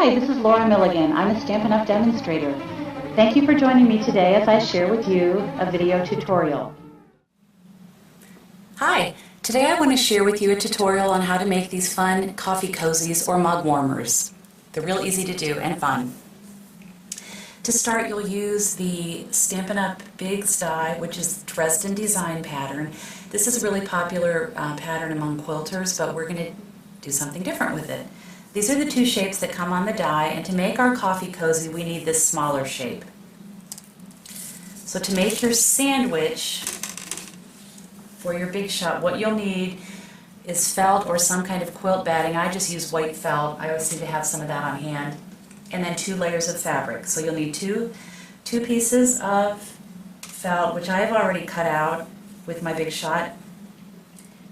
Hi, this is Laura Milligan. I'm a Stampin' Up! Demonstrator. Thank you for joining me today as I share with you a video tutorial. Hi, today I want to share with you a tutorial on how to make these fun coffee cozies or mug warmers. They're real easy to do and fun. To start, you'll use the Stampin' Up! Biggs die, which is Dresden design pattern. This is a really popular pattern among quilters, but we're going to do something different with it. These are the two shapes that come on the die, and to make our coffee cozy, we need this smaller shape. So to make your sandwich for your Big Shot, what you'll need is felt or some kind of quilt batting. I just use white felt. I always seem to have some of that on hand. And then 2 layers of fabric. So you'll need two pieces of felt, which I have already cut out with my Big Shot.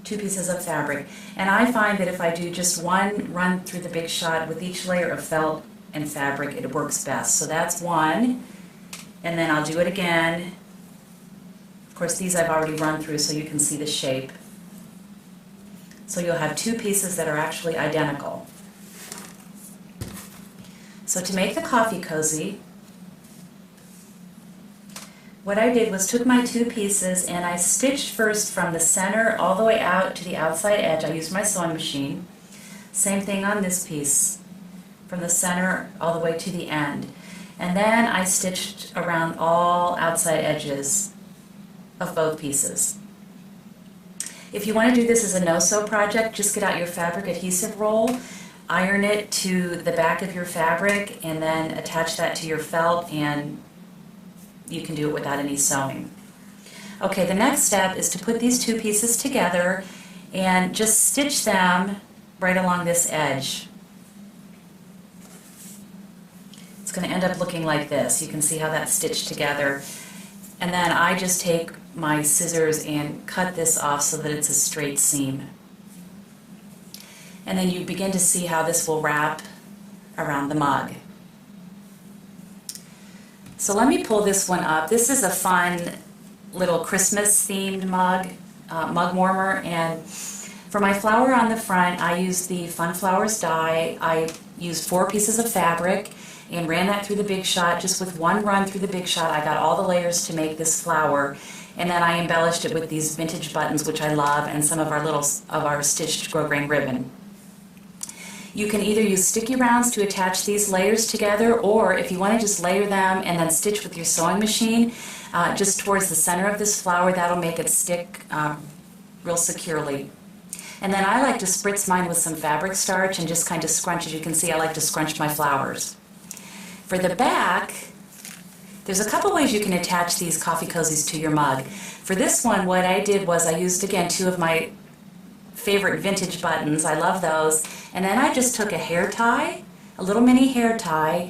2 pieces of fabric. And I find that if I do just one run through the Big Shot with each layer of felt and fabric, it works best. So that's one. And then I'll do it again. Of course, these I've already run through so you can see the shape. So you'll have 2 pieces that are actually identical. So to make the coffee cozy, what I did was took my 2 pieces and I stitched first from the center all the way out to the outside edge. I used my sewing machine. Same thing on this piece, from the center all the way to the end. And then I stitched around all outside edges of both pieces. If you want to do this as a no-sew project, just get out your fabric adhesive roll, iron it to the back of your fabric, and then attach that to your felt, and you can do it without any sewing. Okay, the next step is to put these 2 pieces together and just stitch them right along this edge. It's going to end up looking like this. You can see how that's stitched together. And then I just take my scissors and cut this off so that it's a straight seam. And then you begin to see how this will wrap around the mug. So let me pull this one up. This is a fun little Christmas themed mug warmer, and for my flower on the front I used the Fun Flowers die. I used 4 pieces of fabric and ran that through the Big Shot. Just with one run through the Big Shot I got all the layers to make this flower, and then I embellished it with these vintage buttons, which I love, and some of our stitched grosgrain ribbon. You can either use sticky rounds to attach these layers together, or if you want to just layer them and then stitch with your sewing machine just towards the center of this flower, that'll make it stick real securely. And then I like to spritz mine with some fabric starch and just kind of scrunch. As you can see, I like to scrunch my flowers. For the back, there's a couple ways you can attach these coffee cozies to your mug. For this one, what I did was I used, again, 2 of my favorite vintage buttons. I love those. And then I just took a hair tie, a little mini hair tie,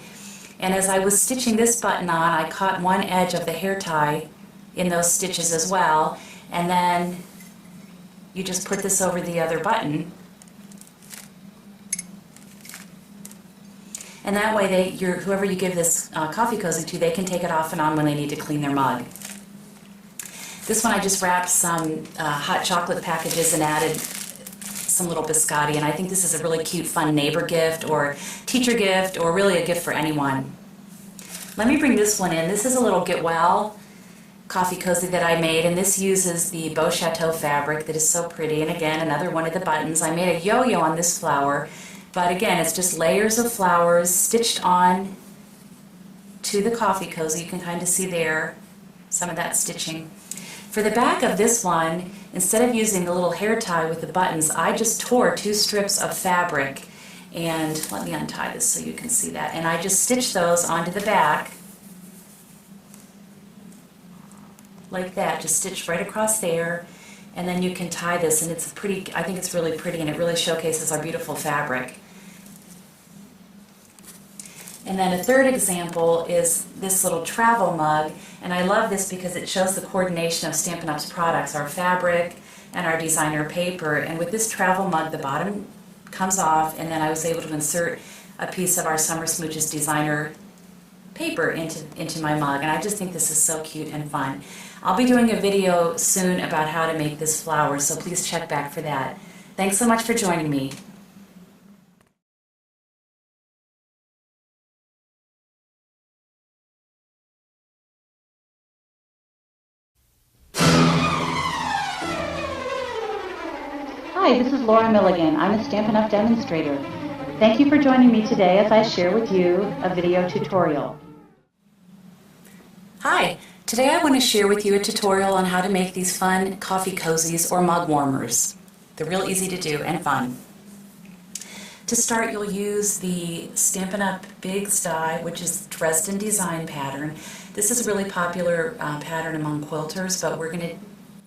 and as I was stitching this button on, I caught one edge of the hair tie in those stitches as well, and then you just put this over the other button, and that way whoever you give this coffee cozy to, they can take it off and on when they need to clean their mug. This one I just wrapped some hot chocolate packages and added some little biscotti, and I think this is a really cute, fun neighbor gift or teacher gift, or really a gift for anyone. Let me bring this one in. This is a little Get Well coffee cozy that I made, and this uses the Beau Chateau fabric that is so pretty, and again, another one of the buttons. I made a yo-yo on this flower, but again, it's just layers of flowers stitched on to the coffee cozy. You can kind of see there some of that stitching. For the back of this one, instead of using the little hair tie with the buttons, I just tore 2 strips of fabric, and let me untie this so you can see that, and I just stitched those onto the back like that, just stitched right across there, and then you can tie this, and it's pretty, I think it's really pretty, and it really showcases our beautiful fabric. And then a third example is this little travel mug, and I love this because it shows the coordination of Stampin' Up's products, our fabric and our designer paper. And with this travel mug, the bottom comes off, and then I was able to insert a piece of our Summer Smooches designer paper into my mug, and I just think this is so cute and fun. I'll be doing a video soon about how to make this flower, so please check back for that. Thanks so much for joining me. Hi, this is Laura Milligan. I'm a Stampin' Up! Demonstrator. Thank you for joining me today as I share with you a video tutorial. Hi, today I want to share with you a tutorial on how to make these fun coffee cozies or mug warmers. They're real easy to do and fun. To start, you'll use the Stampin' Up! Biggs die, which is Dresden design pattern. This is a really popular pattern among quilters, but we're going to